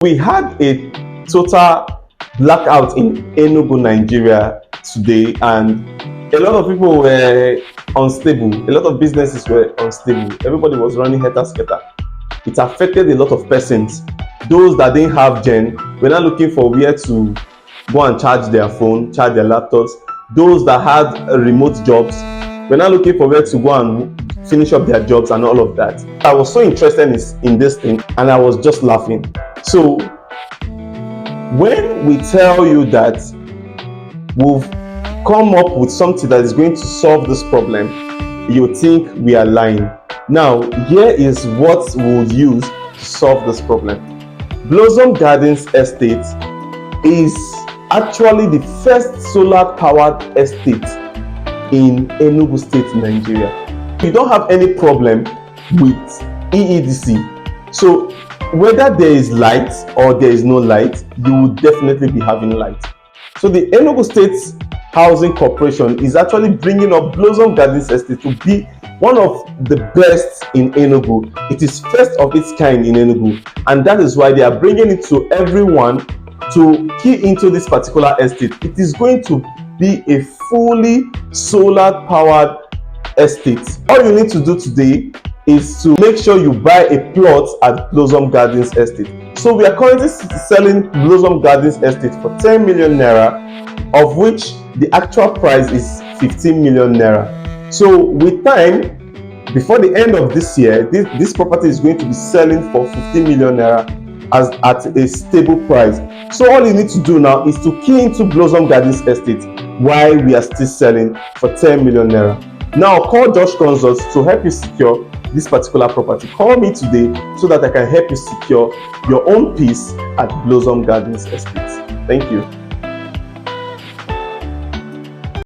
We had a total blackout in Enugu, Nigeria today, and a lot of people were unstable. A lot of businesses were unstable. Everybody was running helter-skelter. It affected a lot of persons. Those that didn't have gen were not looking for where to go and charge their phone, charge their laptops. Those that had remote jobs were not looking for where to go and finish up their jobs and all of that. I was so interested in this thing, and I was just laughing. So when we tell you that we've come up with something that is going to solve this problem, you think we are lying. Now, here is what we'll use to solve this problem. Blossom Gardens Estate is actually the first solar powered estate in Enugu State, Nigeria. You don't have any problem with EEDC. So whether there is light or there is no light, you will definitely be having light. So the Enugu State Housing Corporation is actually bringing up Blossom Gardens Estate to be one of the best in Enugu. It is first of its kind in Enugu, and that is why they are bringing it to everyone to key into this particular estate. It is going to be a fully solar powered estate. All you need to do today is to make sure you buy a plot at Blossom Gardens Estate. So we are currently selling Blossom Gardens Estate for 10 million naira, of which the actual price is 15 million naira. So with time, before the end of this year, this property is going to be selling for 15 million naira at a stable price. So all you need to do now is to key into Blossom Gardens Estate while we are still selling for 10 million naira. Now call Josh Consults to help you secure this particular property. Call me today so that I can help you secure your own piece at Blossom Gardens Estate. Thank you.